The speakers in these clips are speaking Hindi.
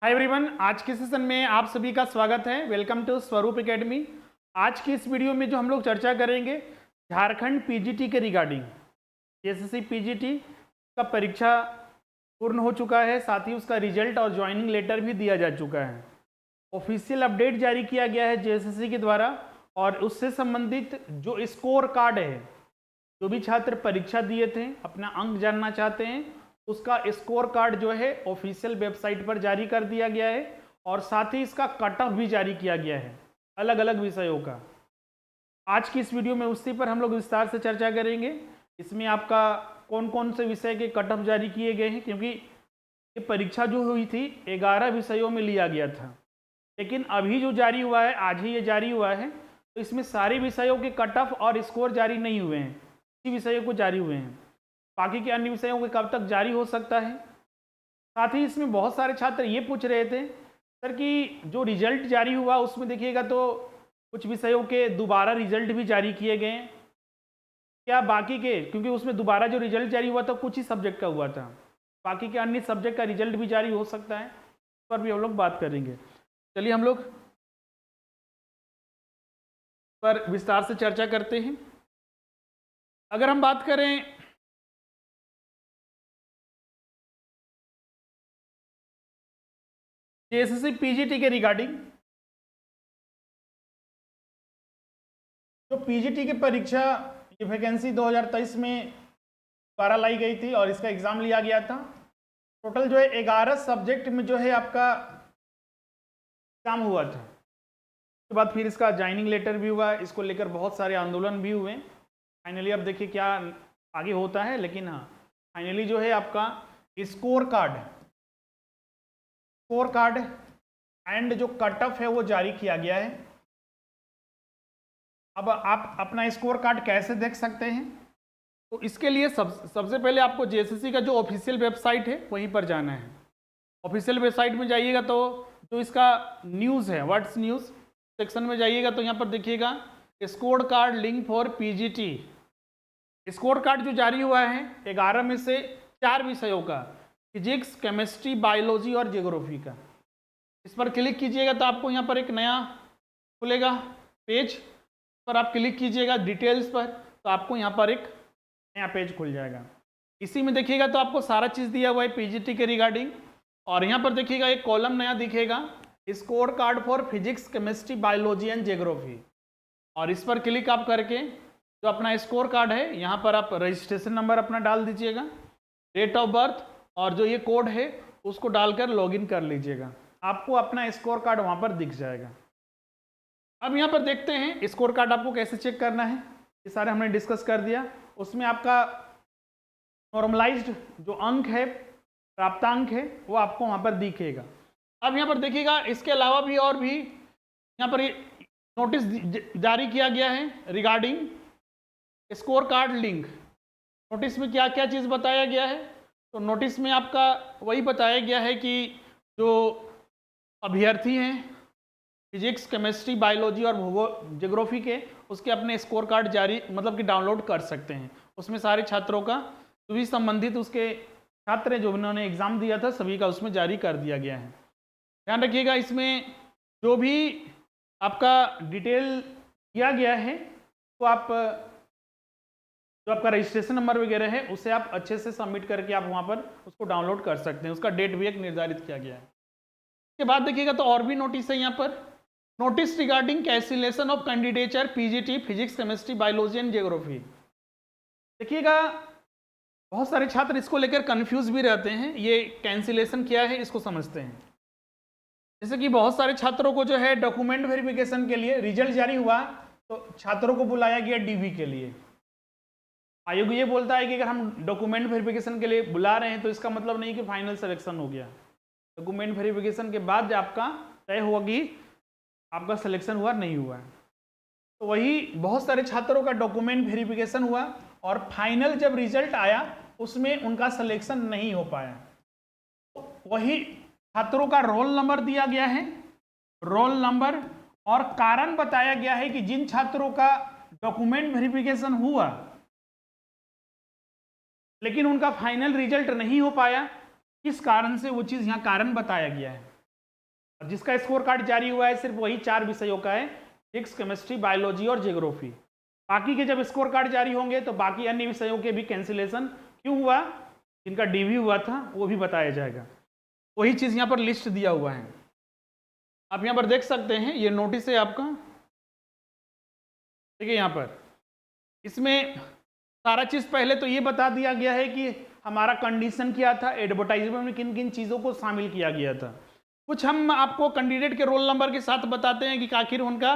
हाय एवरीवन, आज के सेशन में आप सभी का स्वागत है। वेलकम टू स्वरूप एकेडमी। आज की इस वीडियो में जो हम लोग चर्चा करेंगे झारखंड पीजीटी के रिगार्डिंग। जेएसएससी पीजीटी का परीक्षा पूर्ण हो चुका है, साथ ही उसका रिजल्ट और ज्वाइनिंग लेटर भी दिया जा चुका है। ऑफिशियल अपडेट जारी किया गया है जेएसएससी के द्वारा, और उससे संबंधित जो स्कोर कार्ड है, जो भी छात्र परीक्षा दिए थे, अपना अंक जानना चाहते हैं, उसका स्कोर कार्ड जो है ऑफिशियल वेबसाइट पर जारी कर दिया गया है, और साथ ही इसका कट ऑफ भी जारी किया गया है अलग अलग विषयों का। आज की इस वीडियो में उसी पर हम लोग विस्तार से चर्चा करेंगे। इसमें आपका कौन कौन से विषय के कट ऑफ जारी किए गए हैं, क्योंकि ये परीक्षा जो हुई थी 11 विषयों में लिया गया था, लेकिन अभी जो जारी हुआ है, आज ही ये जारी हुआ है, तो इसमें सारे विषयों के कट ऑफ और स्कोर जारी नहीं हुए हैं, इसी विषयों को जारी हुए हैं। बाकी के अन्य विषयों के कब तक जारी हो सकता है। साथ ही इसमें बहुत सारे छात्र ये पूछ रहे थे सर कि जो रिजल्ट जारी हुआ उसमें देखिएगा तो कुछ विषयों के दोबारा रिजल्ट भी जारी किए गए हैं क्या बाकी के, क्योंकि उसमें दोबारा जो रिजल्ट जारी हुआ था कुछ ही सब्जेक्ट का हुआ था, बाकी के अन्य सब्जेक्ट का रिजल्ट भी जारी हो सकता है, इस पर भी हम लोग बात करेंगे। चलिए हम लोग पर विस्तार से चर्चा करते हैं। अगर हम बात करें जेएसएससी पीजीटी के रिगार्डिंग, जो पीजीटी की परीक्षा ये वैकेंसी 2023 में द्वारा लाई गई थी और इसका एग्ज़ाम लिया गया था। टोटल जो है 11 सब्जेक्ट में जो है आपका एग्ज़ाम हुआ था। उसके बाद फिर इसका ज्वाइनिंग लेटर भी हुआ, इसको लेकर बहुत सारे आंदोलन भी हुए। फाइनली अब देखिए क्या आगे होता है, लेकिन हाँ फाइनली जो है आपका स्कोर कार्ड एंड जो कट ऑफ है वो जारी किया गया है। अब आप अपना स्कोर कार्ड कैसे देख सकते हैं, तो इसके लिए सबसे पहले आपको जेएसएससी का जो ऑफिशियल वेबसाइट है वहीं पर जाना है। ऑफिशियल वेबसाइट में जाइएगा तो जो इसका न्यूज़ है, व्हाट्स न्यूज़ सेक्शन में जाइएगा तो यहाँ पर देखिएगा score card link for PGT. Score card जो जारी हुआ है 11 में से 4 विषयों का, फिजिक्स, केमिस्ट्री, बायोलॉजी और जियोग्राफी का। इस पर क्लिक कीजिएगा तो आपको यहाँ पर एक नया खुलेगा पेज, पर आप क्लिक कीजिएगा डिटेल्स पर तो आपको यहाँ पर एक नया पेज खुल जाएगा। इसी में देखिएगा तो आपको सारा चीज़ दिया हुआ है पीजीटी के रिगार्डिंग, और यहाँ पर देखिएगा एक कॉलम नया दिखेगा score card for physics, chemistry, biology and geography, और इस पर क्लिक आप करके जो अपना स्कोर कार्ड है यहाँ पर आप रजिस्ट्रेशन नंबर अपना डाल दीजिएगा, डेट ऑफ बर्थ और जो ये कोड है उसको डालकर लॉगिन कर लीजिएगा। आपको अपना स्कोर कार्ड वहाँ पर दिख जाएगा। अब यहाँ पर देखते हैं स्कोर कार्ड आपको कैसे चेक करना है, ये सारे हमने डिस्कस कर दिया। उसमें आपका नॉर्मलाइज्ड जो अंक है, प्राप्तांक है, वो आपको वहाँ पर दिखेगा। अब यहाँ पर देखिएगा इसके अलावा भी और भी यहाँ पर नोटिस जारी किया गया है regarding score card link. Notice में क्या क्या चीज़ बताया गया है, तो नोटिस में आपका वही बताया गया है कि जो अभ्यर्थी हैं फिजिक्स, केमिस्ट्री, बायोलॉजी और जियोग्राफी के, उसके अपने स्कोर कार्ड जारी मतलब कि डाउनलोड कर सकते हैं। उसमें सारे छात्रों का जो भी संबंधित उसके छात्र जो उन्होंने एग्ज़ाम दिया था सभी का उसमें जारी कर दिया गया है। ध्यान रखिएगा इसमें जो भी आपका डिटेल दिया गया है तो आप जो आपका रजिस्ट्रेशन नंबर वगैरह है उसे आप अच्छे से सबमिट करके आप वहाँ पर उसको डाउनलोड कर सकते हैं। उसका डेट भी एक निर्धारित किया गया है। इसके बाद देखिएगा तो और भी नोटिस है यहाँ पर, notice regarding cancellation of candidature PGT physics, chemistry, biology and geography. देखिएगा बहुत सारे छात्र इसको लेकर कंफ्यूज भी रहते हैं, ये कैंसिलेशन क्या है इसको समझते हैं। जैसे कि बहुत सारे छात्रों को जो है डॉक्यूमेंट वेरिफिकेशन के लिए रिजल्ट जारी हुआ तो छात्रों को बुलाया गया डीवी के लिए। आयोग ये बोलता है कि अगर हम डॉक्यूमेंट वेरिफिकेशन के लिए बुला रहे हैं तो इसका मतलब नहीं कि फाइनल सिलेक्शन हो गया। डॉक्यूमेंट वेरिफिकेशन के बाद आपका तय होगा कि आपका सिलेक्शन हुआ नहीं हुआ है। तो वही बहुत सारे छात्रों का डॉक्यूमेंट वेरिफिकेशन हुआ और फाइनल जब रिजल्ट आया उसमें उनका सिलेक्शन नहीं हो पाया। तो वही छात्रों का रोल नंबर दिया गया है, रोल नंबर और कारण बताया गया है कि जिन छात्रों का डॉक्यूमेंट वेरिफिकेशन हुआ लेकिन उनका फाइनल रिजल्ट नहीं हो पाया, किस कारण से, वो चीज़ यहाँ कारण बताया गया है। और जिसका स्कोर कार्ड जारी हुआ है सिर्फ वही 4 विषयों का है, फिजिक्स, केमिस्ट्री, बायोलॉजी और ज्योग्राफी। बाकी के जब स्कोर कार्ड जारी होंगे तो बाकी अन्य विषयों के भी कैंसिलेशन क्यों हुआ, जिनका डीवी हुआ था वो भी बताया जाएगा। वही चीज़ यहाँ पर लिस्ट दिया हुआ है, आप यहाँ पर देख सकते हैं, ये नोटिस है आपका, देखिए यहाँ पर इसमें सारा चीज़ पहले तो ये बता दिया गया है कि हमारा कंडीशन क्या था, एडवर्टाइजमेंट में किन किन चीज़ों को शामिल किया गया था। कुछ हम आपको कैंडिडेट के रोल नंबर के साथ बताते हैं कि आखिर उनका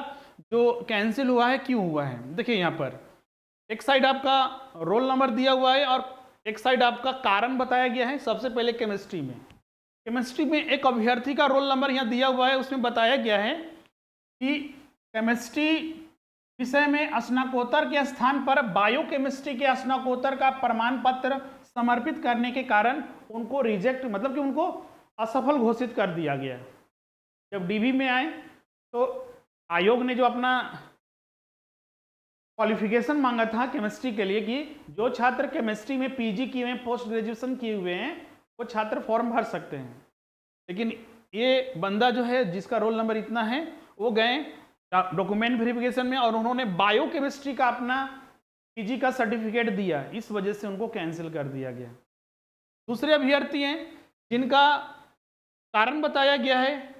जो कैंसिल हुआ है क्यों हुआ है। देखिए यहाँ पर एक साइड आपका रोल नंबर दिया हुआ है और एक साइड आपका कारण बताया गया है। सबसे पहले केमिस्ट्री में एक अभ्यर्थी का रोल नंबर यहाँ दिया हुआ है, उसमें बताया गया है कि केमिस्ट्री विषय में स्नातकोत्तर के स्थान पर बायोकेमिस्ट्री के स्नातकोत्तर का प्रमाण पत्र समर्पित करने के कारण उनको रिजेक्ट, मतलब कि उनको असफल घोषित कर दिया गया। जब डीवी में आए तो आयोग ने जो अपना क्वालिफिकेशन मांगा था केमिस्ट्री के लिए कि जो छात्र केमिस्ट्री में पीजी किए हुए, पोस्ट ग्रेजुएशन किए हुए हैं, वो छात्र फॉर्म भर सकते हैं। लेकिन ये बंदा जो है जिसका रोल नंबर इतना है, वो गए डॉक्यूमेंट वेरिफिकेशन में और उन्होंने बायोकेमिस्ट्री का अपना पीजी का सर्टिफिकेट दिया, इस वजह से उनको कैंसिल कर दिया गया। दूसरे अभ्यर्थी हैं जिनका कारण बताया गया है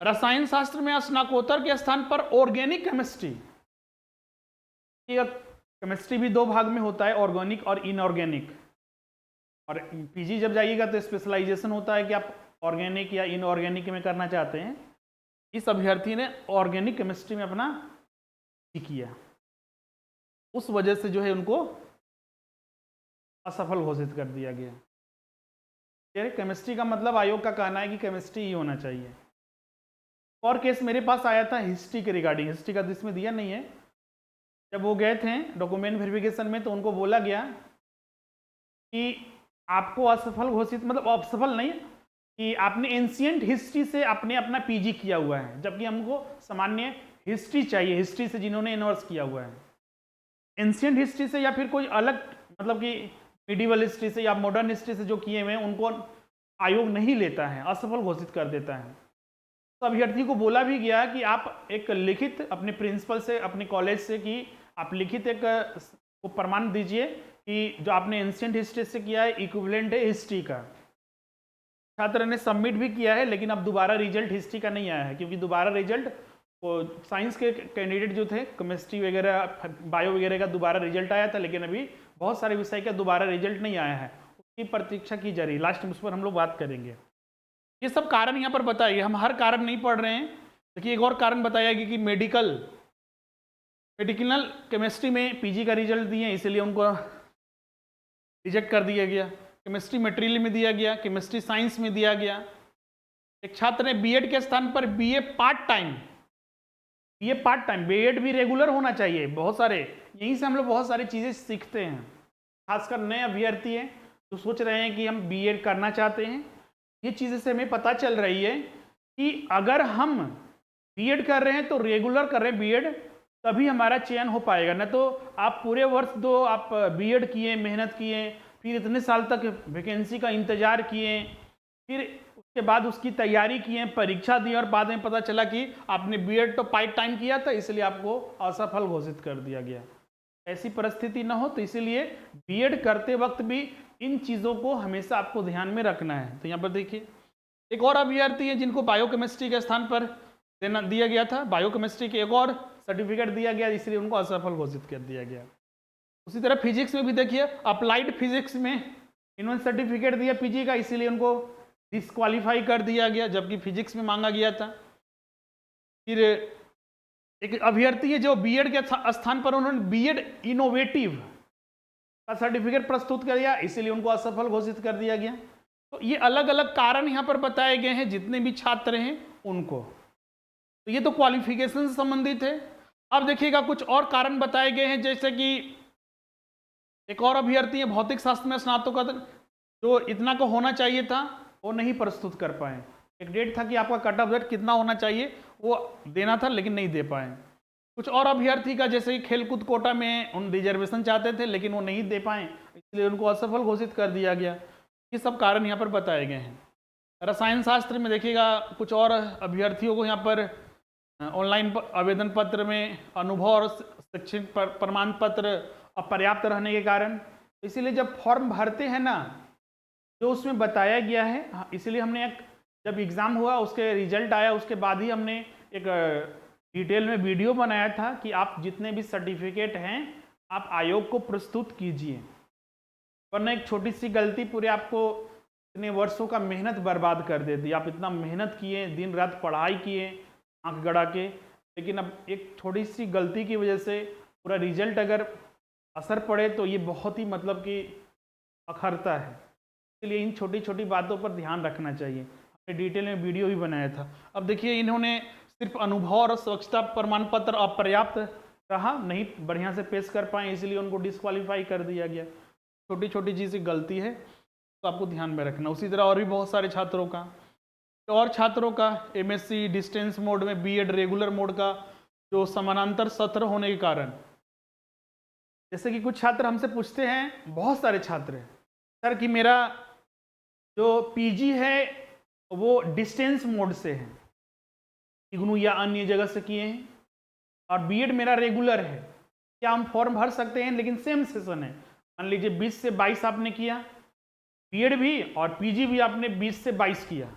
रसायन शास्त्र में स्नातकोत्तर के स्थान पर ऑर्गेनिक केमिस्ट्री। केमिस्ट्री भी 2 भाग में होता है, ऑर्गेनिक और इनऑर्गेनिक। और पीजी जब जाइएगा तो स्पेशलाइजेशन होता है कि आप ऑर्गेनिक या इनऑर्गेनिक में करना चाहते हैं। इस अभ्यर्थी ने ऑर्गेनिक केमिस्ट्री में अपना किया, उस वजह से जो है उनको असफल घोषित कर दिया गया। केमिस्ट्री का मतलब आयोग का कहना है कि केमिस्ट्री ही होना चाहिए। और केस मेरे पास आया था हिस्ट्री के रिगार्डिंग, हिस्ट्री का तो इसमें दिया नहीं है। जब वो गए थे डॉक्यूमेंट वेरिफिकेशन में तो उनको बोला गया कि आपको असफल घोषित, मतलब असफल नहीं, कि आपने एंशिएंट हिस्ट्री से आपने अपना पीजी किया हुआ है, जबकि हमको सामान्य हिस्ट्री चाहिए, हिस्ट्री से जिन्होंने इनवर्स किया हुआ है। एंशिएंट हिस्ट्री से या फिर कोई अलग, मतलब कि मिडिवल हिस्ट्री से या मॉडर्न हिस्ट्री से जो किए हुए हैं उनको आयोग नहीं लेता है, असफल घोषित कर देता है। तो अभ्यर्थी को बोला भी गया कि आप एक लिखित अपने प्रिंसिपल से, अपने कॉलेज से, कि आप लिखित एक को प्रमाण दीजिए कि जो आपने एंशिएंट हिस्ट्री से किया है इक्विवेलेंट है हिस्ट्री का। छात्र ने सबमिट भी किया है, लेकिन अब दोबारा रिजल्ट हिस्ट्री का नहीं आया है, क्योंकि दोबारा रिजल्ट वो साइंस के कैंडिडेट जो थे, केमिस्ट्री वगैरह, बायो वगैरह का दोबारा रिजल्ट आया था, लेकिन अभी बहुत सारे विषय का दोबारा रिजल्ट नहीं आया है, उसकी प्रतीक्षा की जा रही है। लास्ट में उस पर हम लोग बात करेंगे। ये सब कारण यहाँ पर बताइए, हम हर कारण नहीं पढ़ रहे हैं। देखिए एक और कारण बताया गया कि मेडिकल केमिस्ट्री में पीजी का रिजल्ट दिए, इसलिए उनको रिजेक्ट कर दिया गया। केमिस्ट्री मटेरियल में दिया गया, केमिस्ट्री साइंस में दिया गया। एक छात्र ने बीएड के स्थान पर बीए पार्ट टाइम, बीएड भी रेगुलर होना चाहिए। बहुत सारे, यहीं से हम लोग बहुत सारी चीज़ें सीखते हैं, खासकर नए अभ्यर्थी हैं जो सोच रहे हैं कि हम बीएड करना चाहते हैं। ये चीज़ें से हमें पता चल रही है कि अगर हम बीएड कर रहे हैं तो रेगुलर कर रहे हैं बीएड, तभी हमारा चयन हो पाएगा। न तो आप पूरे वर्ष 2 आप बीएड किए, मेहनत किए, फिर इतने साल तक वैकेंसी का इंतज़ार किए, फिर उसके बाद उसकी तैयारी किए, परीक्षा दी और बाद में पता चला कि आपने बीएड तो पार्ट टाइम किया था, इसलिए आपको असफल घोषित कर दिया गया। ऐसी परिस्थिति न हो, तो इसीलिए बीएड करते वक्त भी इन चीज़ों को हमेशा आपको ध्यान में रखना है। तो यहाँ पर देखिए एक और अभ्यर्थी है जिनको बायोकेमिस्ट्री के स्थान पर दिया गया था, बायोकेमिस्ट्री के एक और सर्टिफिकेट दिया गया, इसलिए उनको असफल घोषित कर दिया गया। उसी तरह फिजिक्स में भी देखिए, अप्लाइड फिजिक्स में इन्होंने सर्टिफिकेट दिया पीजी का, इसीलिए उनको डिस्क्वालीफाई कर दिया गया, जबकि फिजिक्स में मांगा गया था। फिर एक अभ्यर्थी है जो बीएड के स्थान पर उन्होंने बीएड इनोवेटिव का सर्टिफिकेट प्रस्तुत कर दिया, इसीलिए उनको असफल घोषित कर दिया गया। तो ये अलग अलग कारण यहाँ पर बताए गए हैं जितने भी छात्र हैं उनको। तो ये तो क्वालिफिकेशन से संबंधित है। अब देखिएगा कुछ और कारण बताए गए हैं, जैसे कि एक और अभ्यर्थी है भौतिक शास्त्र में स्नातकोत्तर, जो इतना को होना चाहिए था वो नहीं प्रस्तुत कर पाए। एक डेट था कि आपका कट ऑफ रेट कितना होना चाहिए वो देना था, लेकिन नहीं दे पाए। कुछ और अभ्यर्थी का जैसे कि खेलकूद कोटा में उन रिजर्वेशन चाहते थे, लेकिन वो नहीं दे पाए, इसलिए उनको असफल घोषित कर दिया गया। ये सब कारण यहाँ पर बताए गए हैं। रसायन शास्त्र में देखिएगा कुछ और अभ्यर्थियों को यहाँ पर ऑनलाइन आवेदन पत्र में अनुभव और शैक्षणिक प्रमाण पत्र अपर्याप्त रहने के कारण, इसीलिए जब फॉर्म भरते हैं ना, जो उसमें बताया गया है, इसीलिए हमने जब एग्ज़ाम हुआ उसके रिजल्ट आया उसके बाद ही हमने एक डिटेल में वीडियो बनाया था कि आप जितने भी सर्टिफिकेट हैं आप आयोग को प्रस्तुत कीजिए, वरना एक छोटी सी गलती पूरे आपको इतने वर्षों का मेहनत बर्बाद कर देती। आप इतना मेहनत किए, दिन रात पढ़ाई किए आंख गड़ा के, लेकिन अब एक छोटी सी गलती की वजह से पूरा रिजल्ट अगर असर पड़े तो ये बहुत ही मतलब कि अखरता है। इसलिए इन छोटी छोटी बातों पर ध्यान रखना चाहिए। हमने डिटेल में वीडियो भी बनाया था। अब देखिए इन्होंने सिर्फ अनुभव और स्वच्छता प्रमाण पत्र अपर्याप्त रहा, नहीं बढ़िया से पेश कर पाए, इसलिए उनको डिस्क्वालीफाई कर दिया गया। छोटी छोटी चीज़ गलती है तो आपको ध्यान में रखना। उसी तरह और भी बहुत सारे छात्रों का एमएससी डिस्टेंस मोड में, बीएड रेगुलर मोड का जो समानांतर सत्र होने के कारण, जैसे कि कुछ छात्र हमसे पूछते हैं, बहुत सारे छात्र हैं सर कि मेरा जो पीजी है वो डिस्टेंस मोड से है, इग्नू या अन्य जगह से किए हैं, और बीएड मेरा रेगुलर है, क्या हम फॉर्म भर सकते हैं? लेकिन सेम सेशन है, मान लीजिए 20 से 22 आपने किया बीएड भी और पीजी भी आपने 20 से 22 किया।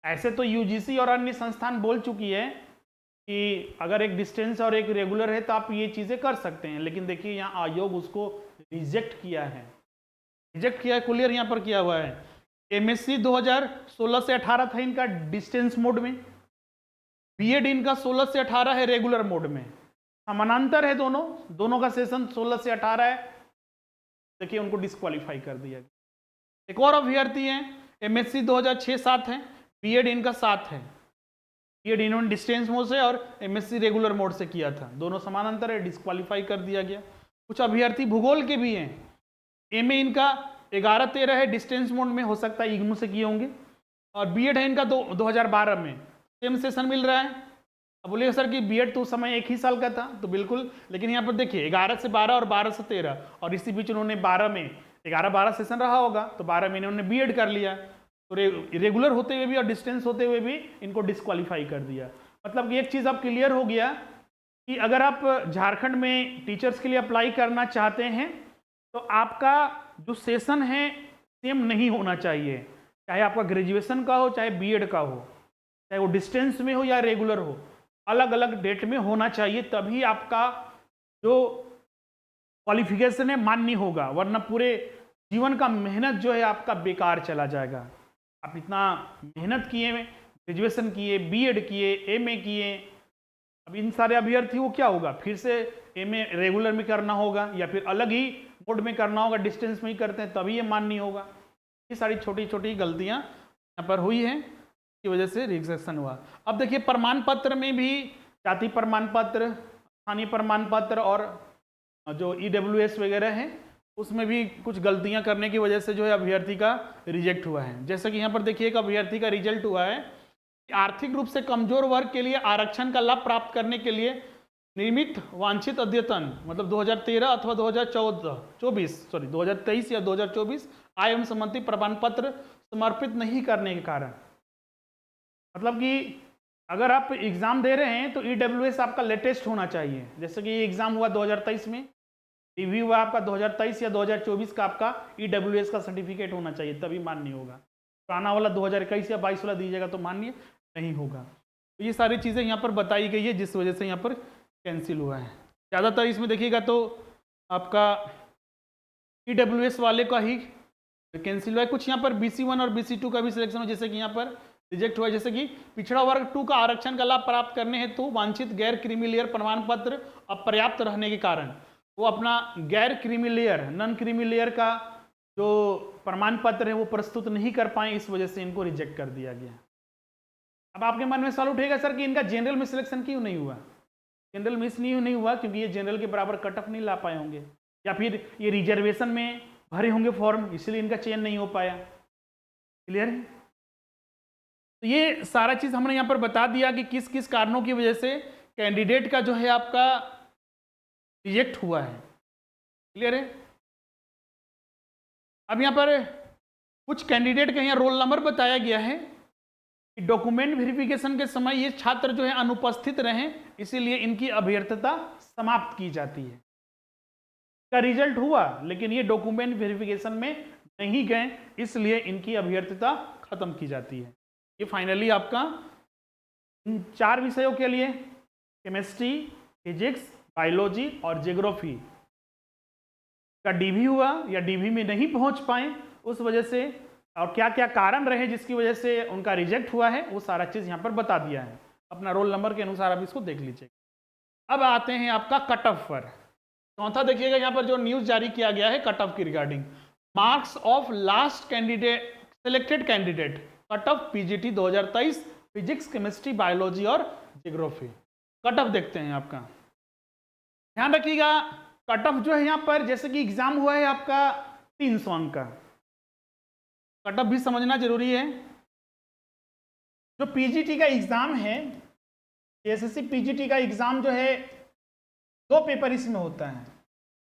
ऐसे तो यूजीसी और अन्य संस्थान बोल चुकी है कि अगर एक डिस्टेंस और एक रेगुलर है तो आप ये चीज़ें कर सकते हैं, लेकिन देखिए यहाँ आयोग उसको रिजेक्ट किया है, क्लियर यहाँ पर किया हुआ है। एमएससी 2016 से 18 था इनका डिस्टेंस मोड में, बीएड इनका 16 से 18 है रेगुलर मोड में, समानांतर है दोनों का सेशन 16 से 18 है, देखिए उनको डिस्क्वालीफाई कर दिया गया। एक और अभ्यर्थी हैं एमएससी 2006-7 है, बीएड इनका 7 है, बीएड इन्होंने डिस्टेंस मोड से और एमएससी रेगुलर मोड से किया था, दोनों समानांतर है, डिस्क्वालीफाई कर दिया गया। कुछ अभ्यर्थी भूगोल के भी हैं, एमए इनका 11-13 है, डिस्टेंस मोड में, हो सकता है इग्नू से किए होंगे, और बीएड है इनका 2012 में, सेम सेशन मिल रहा है। अब बोलिए सर कि बीएड तो उस समय 1 ही साल का था, तो बिल्कुल, लेकिन यहाँ पर देखिए 11 से 12 और 12 से 13, और इसी बीच उन्होंने 12 में 11-12 सेशन रहा होगा, तो 12 में इन्होंने बीएड कर लिया, तो रेगुलर होते हुए भी और डिस्टेंस होते हुए भी इनको डिस्क्वालीफाई कर दिया। मतलब एक चीज़ अब क्लियर हो गया कि अगर आप झारखंड में टीचर्स के लिए अप्लाई करना चाहते हैं तो आपका जो सेशन है सेम नहीं होना चाहिए, चाहे आपका ग्रेजुएशन का हो चाहे बीएड का हो, चाहे वो डिस्टेंस में हो या रेगुलर हो, अलग अलग डेट में होना चाहिए, तभी आपका जो क्वालिफिकेशन है मान्य होगा, वरना पूरे जीवन का मेहनत जो है आपका बेकार चला जाएगा। आप इतना मेहनत किए, ग्रेजुएशन किए, बीएड किए, एमए किए, अब इन सारे अभ्यर्थियों को क्या होगा, फिर से एमए रेगुलर में करना होगा या फिर अलग ही मोड में करना होगा, डिस्टेंस में ही करते हैं तभी ये मान्य होगा। ये सारी छोटी छोटी गलतियां यहाँ पर हुई हैं, की वजह से रिजेक्शन हुआ। अब देखिए प्रमाण पत्र में भी जाति प्रमाण पत्र, स्थानीय प्रमाण पत्र और जो ईडब्ल्यूएस वगैरह है उसमें भी कुछ गलतियां करने की वजह से जो है अभ्यर्थी का रिजेक्ट हुआ है। जैसे कि यहाँ पर देखिए एक अभ्यर्थी का रिजल्ट हुआ है कि आर्थिक रूप से कमजोर वर्ग के लिए आरक्षण का लाभ प्राप्त करने के लिए नियमित वांछित अद्यतन, मतलब 2013 अथवा 2023 या 2024 आय एवं संबंधी प्रमाण पत्र समर्पित नहीं करने के कारण, मतलब कि अगर आप एग्जाम दे रहे हैं तो ईडब्ल्यूएस आपका लेटेस्ट होना चाहिए। जैसे कि ये एग्जाम हुआ 2023 में, रिव्यू हुआ आपका 2023 या 2024 का, आपका ईडब्ल्यूएस का सर्टिफिकेट होना चाहिए तभी मान्य होगा। पुराना वाला 2021 या 22 वाला दीजिएगा तो मान्य नहीं होगा। तो ये सारी चीज़ें यहाँ पर बताई गई है जिस वजह से यहाँ पर कैंसिल हुआ है। ज़्यादातर इसमें देखिएगा तो आपका ईडब्ल्यूएस वाले का ही कैंसिल हुआ है। कुछ यहाँ पर BC1 और BC2 का भी सिलेक्शन हो, जैसे कि यहाँ पर रिजेक्ट हुआ है। जैसे कि पिछड़ा वर्ग 2 का आरक्षण का लाभ प्राप्त करने हेतु वांछित गैर क्रीमी लेयर प्रमाण पत्र अपर्याप्त रहने के कारण वो अपना गैर creamy layer, non creamy layer का जो प्रमाण पत्र है वो प्रस्तुत नहीं कर पाए, इस वजह से इनको रिजेक्ट कर दिया गया। अब आपके मन में सवाल उठेगा सर कि इनका जनरल में सिलेक्शन क्यों नहीं हुआ? जनरल में इसलिए नहीं हुआ क्योंकि ये जनरल के बराबर कट ऑफ नहीं ला पाए होंगे, या फिर ये रिजर्वेशन में भरे होंगे फॉर्म, इसलिए इनका चयन नहीं हो पाया। क्लियर है? तो ये सारा चीज़ हमने यहाँ पर बता दिया कि किस किस कारणों की वजह से कैंडिडेट का जो है आपका रिजेक्ट हुआ है। क्लियर है? अब यहाँ पर कुछ कैंडिडेट का यहाँ रोल नंबर बताया गया है डॉक्यूमेंट वेरिफिकेशन के समय ये छात्र जो है अनुपस्थित रहें, इसीलिए इनकी अभ्यर्थता समाप्त की जाती है। का रिजल्ट हुआ लेकिन ये डॉक्यूमेंट वेरिफिकेशन में नहीं गए, इसलिए इनकी अभ्यर्थता खत्म की जाती है। ये फाइनली आपका इन 4 विषयों के लिए केमिस्ट्री, फिजिक्स, बायोलॉजी और ज्योग्राफी का डीवी हुआ या डीवी में नहीं पहुंच पाए उस वजह से, और क्या क्या कारण रहे जिसकी वजह से उनका रिजेक्ट हुआ है, वो सारा चीज़ यहाँ पर बता दिया है। अपना रोल नंबर के अनुसार आप इसको देख लीजिए। अब आते हैं आपका कट ऑफ पर। चौथा देखिएगा यहाँ पर जो न्यूज़ जारी किया गया है कट ऑफ की regarding, marks of last candidate selected candidate cut off PGT 2023 physics, chemistry, biology और ज्योग्राफी। कट ऑफ देखते हैं आपका। ध्यान रखिएगा कट ऑफ जो है यहाँ पर, जैसे कि एग्जाम हुआ है आपका 300 अंक का, कट ऑफ भी समझना जरूरी है। जो पीजीटी का एग्जाम है, एसएससी पीजीटी का एग्जाम जो है 2 पेपर इसमें होता है।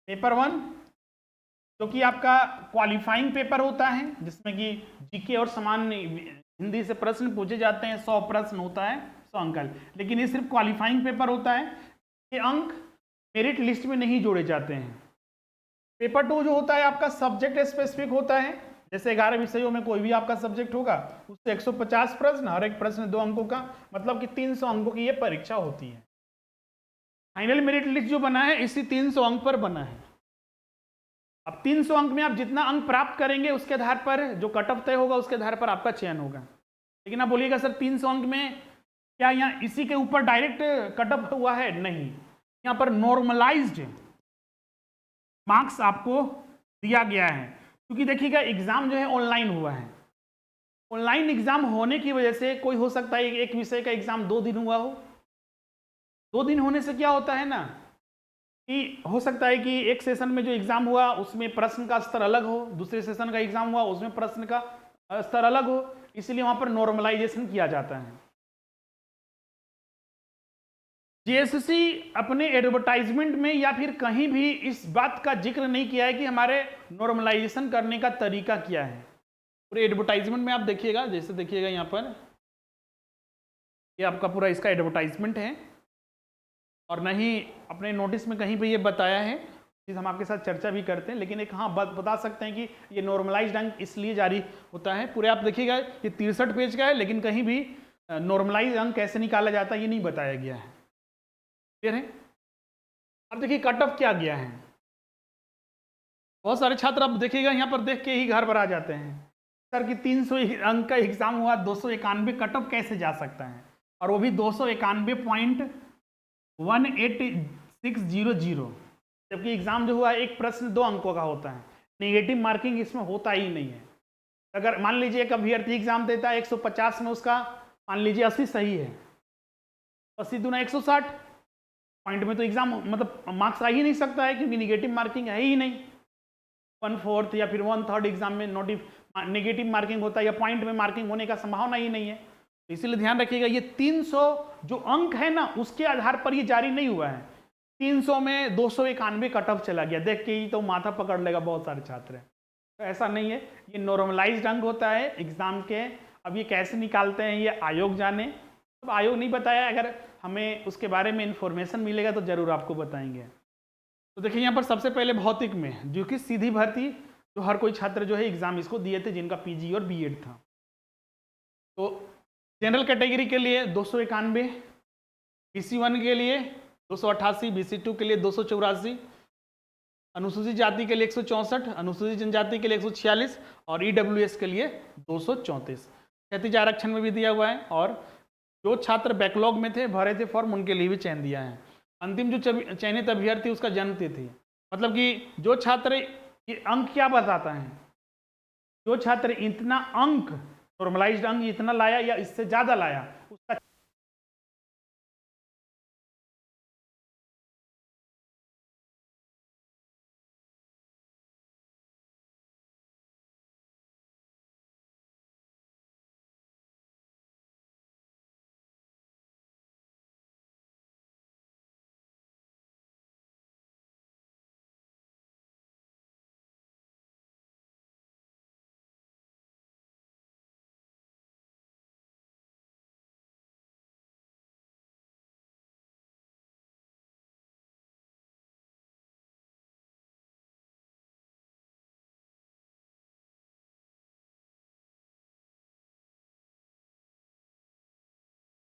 पेपर 1 जो कि आपका क्वालिफाइंग पेपर होता है, जिसमें कि जीके और सामान्य हिंदी से प्रश्न पूछे जाते हैं, 100 प्रश्न होता है, 100 अंक। लेकिन ये सिर्फ क्वालिफाइंग पेपर होता है, ये अंक मेरिट लिस्ट में नहीं जोड़े जाते हैं। पेपर 2 जो होता है आपका सब्जेक्ट स्पेसिफिक होता है, जैसे 11 विषयों में कोई भी आपका सब्जेक्ट होगा उससे 150 प्रश्न, हर एक प्रश्न 2 अंकों का, मतलब कि 300 अंकों की ये परीक्षा होती है। फाइनल मेरिट लिस्ट जो बना है इसी 300 अंक पर बना है। अब 300 अंक में आप जितना अंक प्राप्त करेंगे उसके आधार पर जो कट ऑफ तय होगा, उसके आधार पर आपका चयन होगा। लेकिन आप बोलिएगा सर 300 अंक में क्या यहाँ इसी के ऊपर डायरेक्ट कट ऑफ हुआ है? नहीं, यहाँ पर नॉर्मलाइज्ड मार्क्स आपको दिया गया है, क्योंकि देखिएगा एग्जाम जो है ऑनलाइन हुआ है। ऑनलाइन एग्जाम होने की वजह से कोई हो सकता है एक विषय का एग्जाम 2 दिन हुआ हो। 2 दिन होने से क्या होता है ना कि हो सकता है कि एक सेशन में जो एग्जाम हुआ उसमें प्रश्न का स्तर अलग हो, दूसरे सेशन का एग्जाम हुआ उसमें प्रश्न का स्तर अलग हो, इसलिए वहां पर नॉर्मलाइजेशन किया जाता है। जेएसएससी अपने एडवर्टाइजमेंट में या फिर कहीं भी इस बात का जिक्र नहीं किया है कि हमारे नॉर्मलाइजेशन करने का तरीका क्या है। पूरे एडवर्टाइजमेंट में आप देखिएगा, जैसे देखिएगा यहाँ पर ये आपका पूरा इसका एडवर्टाइजमेंट है, और न ही अपने नोटिस में कहीं पे ये बताया है, चीज़ हम आपके साथ चर्चा भी करते हैं। लेकिन एक हाँ बता सकते हैं कि ये नॉर्मलाइज्ड अंक इसलिए जारी होता है। पूरे आप देखिएगा ये 63 पेज का है, लेकिन कहीं भी नॉर्मलाइज अंक कैसे निकाला जाता है ये नहीं बताया गया है। क्लियर है? अब देखिए कट ऑफ क्या गया है। बहुत सारे छात्र अब देखिएगा यहाँ पर देख के ही घर पर आ जाते हैं, सर कि 300 अंक का एग्जाम हुआ, 291 कट ऑफ कैसे जा सकता है, और वो भी 291.18600, जबकि एग्जाम जो हुआ एक प्रश्न 2 अंकों का होता है। नेगेटिव मार्किंग इसमें होता ही नहीं है। अगर मान लीजिए एक अभ्यर्थी एग्जाम देता है 150 में, उसका मान लीजिए 80 सही है, 80 दूना 160 पॉइंट में तो एग्जाम मतलब मार्क्स आ ही नहीं सकता है, क्योंकि निगेटिव मार्किंग है ही नहीं। 1/4 या फिर 1/3 एग्जाम में नेगेटिव मार्किंग होता है या पॉइंट में मार्किंग होने का संभावना ही नहीं है। तो इसीलिए ध्यान रखिएगा ये 300 जो अंक है ना उसके आधार पर ये जारी नहीं हुआ है। 300 में 291 कट ऑफ चला गया, देख के ही तो माथा पकड़ लेगा बहुत सारे छात्र हैं। तो ऐसा नहीं है, ये नॉर्मलाइज्ड अंक होता है एग्जाम के। अब ये कैसे निकालते हैं ये आयोग जाने, अब आयोग नहीं बताया, अगर हमें उसके बारे में इंफॉर्मेशन मिलेगा तो जरूर आपको बताएंगे। तो देखिए यहाँ पर सबसे पहले भौतिक में, जो कि सीधी भर्ती, जो हर कोई छात्र जो है एग्जाम इसको दिए थे जिनका पीजी और बीएड था। तो जनरल कैटेगरी के लिए 291, BC1 के लिए 288, BC2 के लिए 284, अनुसूचित जाति के लिए 164, अनुसूचित जनजाति के लिए 146 और ईडब्ल्यूएस के लिए 234। क्षैतिज आरक्षण में भी दिया हुआ है, और जो छात्र बैकलॉग में थे भरे थे फॉर्म उनके लिए भी चयन दिया है। अंतिम जो चयनित अभ्यर्थी उसका जन्म तिथि, मतलब कि जो छात्र ये अंक क्या बताता है, जो छात्र इतना अंक नॉर्मलाइज्ड अंक इतना लाया या इससे ज्यादा लाया उसका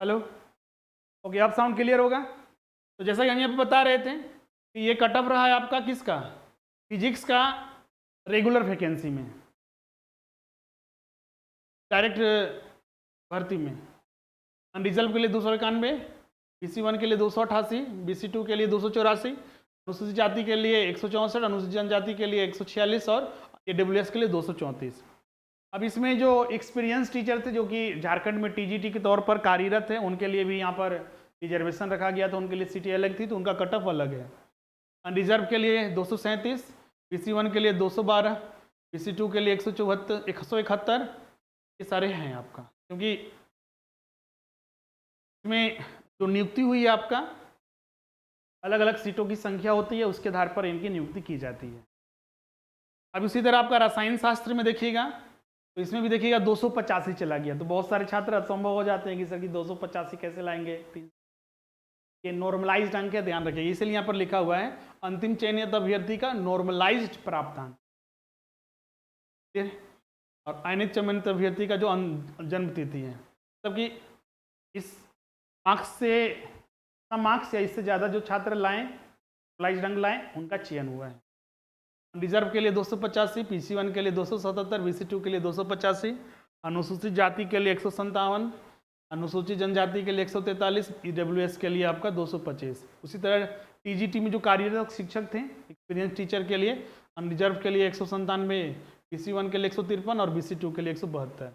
हेलो, ओके, अब साउंड क्लियर होगा। तो जैसा कि हम यहाँ पे बता रहे थे कि ये कट ऑफ रहा है आपका किसका, फिजिक्स का रेगुलर वैकेंसी में, डायरेक्ट भर्ती में। अनरिजर्व के लिए 291, BC1 के लिए 288, BC2 के लिए 284, अनुसूचित जाति के लिए 164, अनुसूचित जनजाति के लिए 146 और AWS के लिए 234। अब इसमें जो एक्सपीरियंस टीचर थे जो कि झारखंड में TGT के तौर पर कार्यरत है, उनके लिए भी यहाँ पर रिजर्वेशन रखा गया था, उनके लिए सीटें अलग थी, तो उनका कट ऑफ अलग है। अनरिजर्व के लिए 237, BC1 के लिए 212, BC2 के लिए 171, ये सारे हैं आपका, क्योंकि इसमें जो नियुक्ति हुई है आपका अलग अलग सीटों की संख्या होती है, उसके आधार पर इनकी नियुक्ति की जाती है। अब इसी तरह आपका रसायन शास्त्र में देखिएगा, तो इसमें भी देखिएगा 285 चला गया, तो बहुत सारे छात्र असंभव हो जाते हैं कि सर कि 285 कैसे लाएंगे। ये नॉर्मलाइज्ड अंक है, ध्यान रखिए, इसलिए यहाँ पर लिखा हुआ है अंतिम चयनित अभ्यर्थी का नॉर्मलाइज्ड प्राप्तांक, और अनित चयनित अभ्यर्थी का जो जन्म तिथि है, मतलब कि इस मार्क्स या इससे ज़्यादा जो छात्र लाएं, नॉर्मलाइज्ड अंक लाएं, उनका चयन हुआ है। रिजर्व के लिए 285, PC1 के लिए 277, BC2 के लिए 285, अनुसूचित जाति के लिए 157, अनुसूचित जनजाति के लिए 143, EWS के लिए आपका 225। उसी तरह TGT में जो कार्यरत शिक्षक थे एक्सपीरियंस टीचर के लिए, अनरिजर्व के लिए 197, PC1 के लिए 153 और BC2 के लिए 172।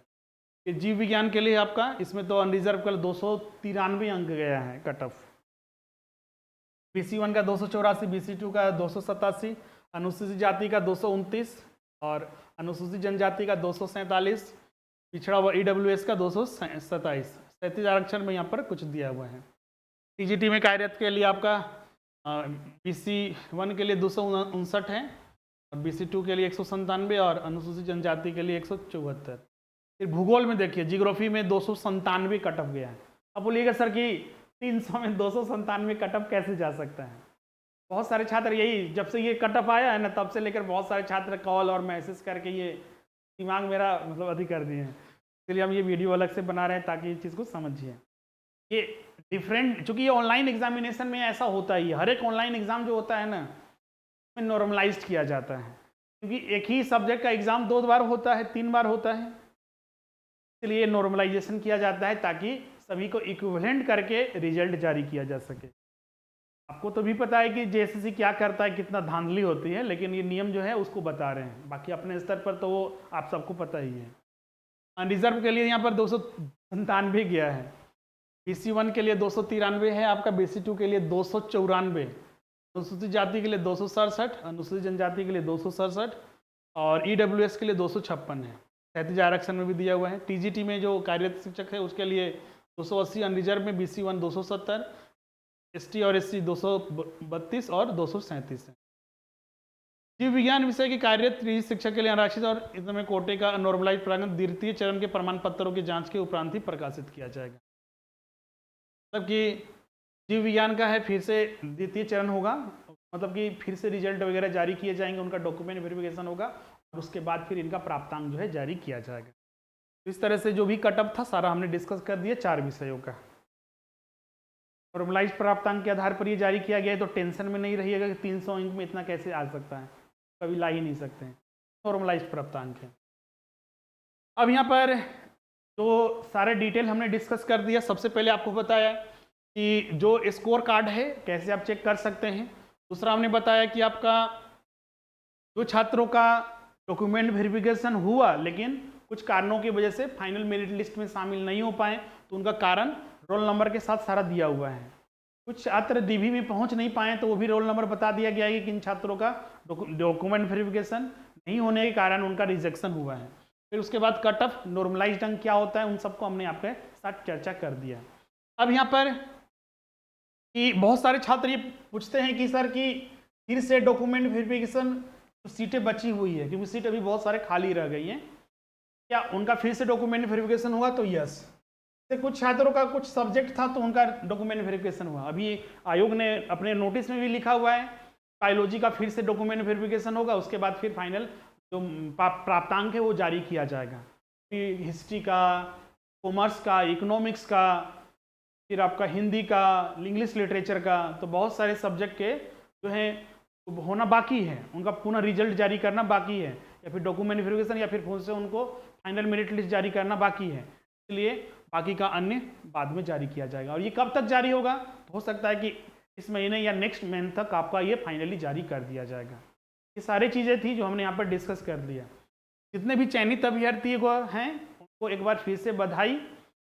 ये जीव विज्ञान के लिए आपका, इसमें तो अनरिजर्व का 293 अंक गया है कट ऑफ, BC1 का 284, BC2 का 287, अनुसूचित जाति का 229 और अनुसूचित जनजाति का 247, पिछड़ा हुआ EWS का 227। 37 आरक्षण में यहाँ पर कुछ दिया हुआ है। TGT में कार्यरत के लिए आपका BC1 के लिए 259 है और BC2 के लिए 197 और अनुसूचित जनजाति के लिए 174। फिर भूगोल में देखिए, जियोग्राफी में 297 कट ऑफ गया है। अब बोलिएगा सर कि 300 में 297 कट ऑफ कैसे जा सकता है। बहुत सारे छात्र यही, जब से ये कट ऑफ आया है ना, तब से लेकर बहुत सारे छात्र कॉल और मैसेज करके ये दिमाग मेरा मतलब अधिक कर दिए हैं। इसलिए हम ये वीडियो अलग से बना रहे हैं ताकि इस चीज़ को समझिए। ये डिफरेंट, चूँकि ये ऑनलाइन एग्जामिनेशन में ऐसा होता ही है, हर एक ऑनलाइन एग्ज़ाम जो होता है ना, उसमें नॉर्मलाइज्ड किया जाता है, क्योंकि एक ही सब्जेक्ट का एग्ज़ाम 2 बार होता है, 3 बार होता है, इसलिए नॉर्मलाइजेशन किया जाता है ताकि सभी को इक्विवेलेंट करके रिजल्ट जारी किया जा सके। आपको तो भी पता है कि JSSC क्या करता है, कितना धांधली होती है, लेकिन ये नियम जो है उसको बता रहे हैं, बाकी अपने स्तर पर तो वो आप सबको पता ही है। अनरिजर्व के लिए यहाँ पर 297 गया है, BC1 के लिए 293 है आपका, BC2 के लिए 294, अनुसूचित जाति के लिए 267, अनुसूचित जनजाति के लिए 267 और EWS के लिए 256 है। 37 आरक्षण में भी दिया हुआ है। TGT में जो कार्यरत शिक्षक है उसके लिए 280, अनरिजर्व में BC1 270, ST और SC 232 और 237 है। जीव विज्ञान विषय की कार्यरत शिक्षक के लिए आरक्षित और इसमें कोटे का नॉर्मलाइज प्रांगण द्वितीय चरण के प्रमाण पत्रों की जांच के उपरांत ही प्रकाशित किया जाएगा। मतलब कि जीव विज्ञान का है, फिर से द्वितीय चरण होगा, मतलब कि फिर से रिजल्ट वगैरह जारी किए जाएंगे, उनका डॉक्यूमेंट वेरिफिकेशन होगा और उसके बाद फिर इनका प्राप्तांक जो है जारी किया जाएगा। तो इस तरह से जो भी कट ऑफ था सारा हमने डिस्कस कर दिया 4 विषयों का। नॉर्मलाइज्ड प्राप्तांक के आधार पर ये जारी किया गया है, तो टेंशन में नहीं रहिएगा कि 300 अंक में इतना कैसे आ सकता है, कभी ला ही नहीं सकते हैं। नॉर्मलाइज्ड प्राप्तांक है। अब यहाँ पर जो सारे डिटेल हमने डिस्कस कर दिया, सबसे पहले आपको बताया कि जो स्कोर कार्ड है कैसे आप चेक कर सकते हैं। दूसरा हमने बताया कि आपका जो छात्रों का डॉक्यूमेंट वेरिफिकेशन हुआ लेकिन कुछ कारणों की वजह से फाइनल मेरिट लिस्ट में शामिल नहीं हो पाए, तो उनका कारण रोल नंबर के साथ सारा दिया हुआ है। कुछ छात्र DV में पहुंच नहीं पाए तो वो भी रोल नंबर बता दिया गया है कि किन छात्रों का डॉक्यूमेंट वेरिफिकेशन नहीं होने के कारण उनका रिजेक्शन हुआ है। फिर उसके बाद कट ऑफ, नॉर्मलाइज्ड अंक क्या होता है, उन सबको हमने आपके साथ चर्चा कर दिया। अब यहाँ पर कि बहुत सारे छात्र ये पूछते हैं कि सर कि फिर से डॉक्यूमेंट वेरिफिकेशन सीटें बची हुई है, क्योंकि सीट अभी बहुत सारे खाली रह गई हैं, क्या उनका फिर से डॉक्यूमेंट वेरिफिकेशन होगा? तो यस। कुछ छात्रों का कुछ सब्जेक्ट था तो उनका डॉक्यूमेंट वेरिफिकेशन हुआ। अभी आयोग ने अपने नोटिस में भी लिखा हुआ है बायोलॉजी का फिर से डॉक्यूमेंट वेरिफिकेशन होगा, उसके बाद फिर फाइनल जो प्राप्तांक है वो जारी किया जाएगा। हिस्ट्री का, कॉमर्स का, इकोनॉमिक्स का, फिर आपका हिंदी का, इंग्लिश लिटरेचर का, तो बहुत सारे सब्जेक्ट के जो हैं होना बाकी है, उनका पुनः रिजल्ट जारी करना बाकी है, या फिर डॉक्यूमेंट वेरिफिकेशन या फिर फोन से उनको फाइनल मेरिट लिस्ट जारी करना बाकी है। इसलिए बाकी का अन्य बाद में जारी किया जाएगा। और ये कब तक जारी होगा? तो हो सकता है कि इस महीने या नेक्स्ट मंथ तक आपका ये फाइनली जारी कर दिया जाएगा। ये सारी चीज़ें थी जो हमने यहाँ पर डिस्कस कर लिया। जितने भी चयनित अभ्यर्थी हैं उनको एक बार फिर से बधाई,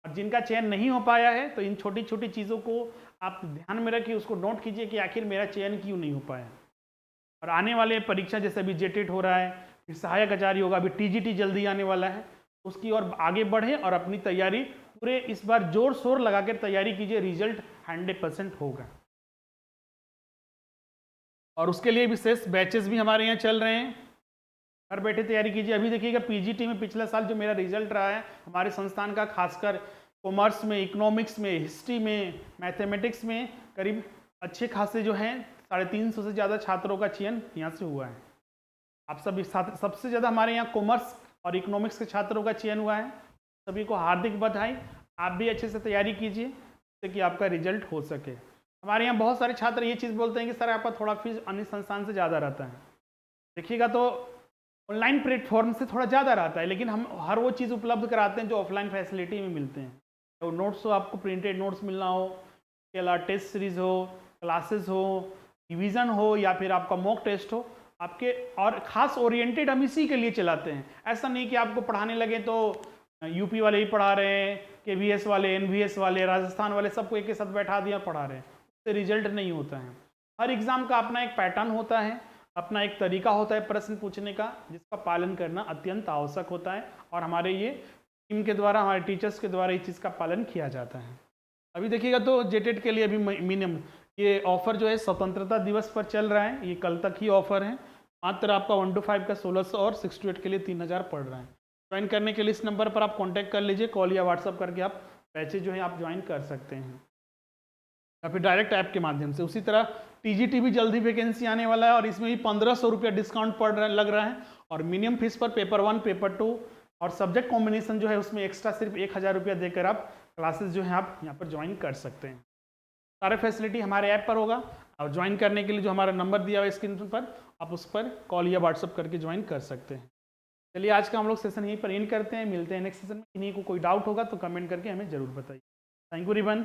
और जिनका चयन नहीं हो पाया है तो इन छोटी छोटी चीज़ों को आप ध्यान में रखिए, उसको नोट कीजिए कि आखिर मेरा चयन क्यों नहीं हो पाया। और आने वाले परीक्षा जैसे अभी जेटेट हो रहा है, फिर सहायक आचार्य होगा, अभी टीजीटी जल्दी आने वाला है, उसकी ओर आगे बढ़े और अपनी तैयारी पूरे इस बार जोर शोर लगाकर तैयारी कीजिए, रिजल्ट 100% होगा। और उसके लिए विशेष बैचेस भी हमारे यहाँ चल रहे हैं, घर बैठे तैयारी कीजिए। अभी देखिएगा पीजीटी में पिछला साल जो मेरा रिजल्ट रहा है हमारे संस्थान का, खासकर कॉमर्स में, इकोनॉमिक्स में, हिस्ट्री में, मैथमेटिक्स में करीब अच्छे खासे जो हैं 350 से ज़्यादा छात्रों का चयन यहाँ से हुआ है। आप सभी सबसे ज़्यादा हमारे यहाँ कॉमर्स और इकोनॉमिक्स के छात्रों का चयन हुआ है। सभी को हार्दिक बधाई। आप भी अच्छे से तैयारी कीजिए जिससे कि आपका रिजल्ट हो सके। हमारे यहाँ बहुत सारे छात्र ये चीज़ बोलते हैं कि सर आपका थोड़ा फीस अन्य संस्थान से ज़्यादा रहता है। देखिएगा तो ऑनलाइन प्लेटफॉर्म से थोड़ा ज़्यादा रहता है, लेकिन हम हर वो चीज़ उपलब्ध कराते हैं जो ऑफलाइन फैसिलिटी में मिलते हैं। तो नोट्स हो, आपको प्रिंटेड नोट्स मिलना हो, इसके अलावा टेस्ट सीरीज़ हो, क्लासेस हो, रिवीजन हो, या फिर आपका मॉक टेस्ट हो, आपके और ख़ास ओरिएंटेड हम इसी के लिए चलाते हैं। ऐसा नहीं कि आपको पढ़ाने लगे तो यूपी वाले ही पढ़ा रहे हैं, KVS वाले, NVS वाले, राजस्थान वाले सबको एक के साथ बैठा दिया पढ़ा रहे हैं, उससे रिजल्ट नहीं होता है। हर एग्ज़ाम का अपना एक पैटर्न होता है, अपना एक तरीका होता है प्रश्न पूछने का, जिसका पालन करना अत्यंत आवश्यक होता है। और हमारे ये टीम के द्वारा, हमारे टीचर्स के द्वारा इस चीज़ का पालन किया जाता है। अभी देखिएगा तो जेटेट के लिए अभी मिनिमम ये ऑफ़र जो है स्वतंत्रता दिवस पर चल रहा है, ये कल तक ही ऑफ़र है। मात्र आपका 1 to 5 का 1600 और 6 to 8 के लिए 3000 पड़ रहा है। ज्वाइन करने के लिए इस नंबर पर आप कॉन्टैक्ट कर लीजिए, कॉल या व्हाट्सअप करके आप बैचेज जो है आप ज्वाइन कर सकते हैं, या फिर डायरेक्ट ऐप के माध्यम से। उसी तरह टीजीटी भी जल्दी वैकेंसी आने वाला है और इसमें भी 1500 रुपया डिस्काउंट लग रहा है। और मिनिमम फीस पर पेपर 1, पेपर 2 और सब्जेक्ट कॉम्बिनेशन जो है उसमें एक्स्ट्रा सिर्फ 1000 रुपया देकर आप क्लासेस जो है आप यहाँ पर ज्वाइन कर सकते हैं। सारे फैसिलिटी हमारे ऐप पर होगा, और ज्वाइन करने के लिए जो हमारा नंबर दिया हुआ है स्क्रीन पर, आप उस पर कॉल या व्हाट्सअप करके ज्वाइन कर सकते हैं। चलिए आज का हम लोग सेशन यहीं पर एंड करते हैं, मिलते हैं नेक्स्ट सेशन में। इन्हीं को कोई डाउट होगा तो कमेंट करके हमें ज़रूर बताइए। Thank you everyone.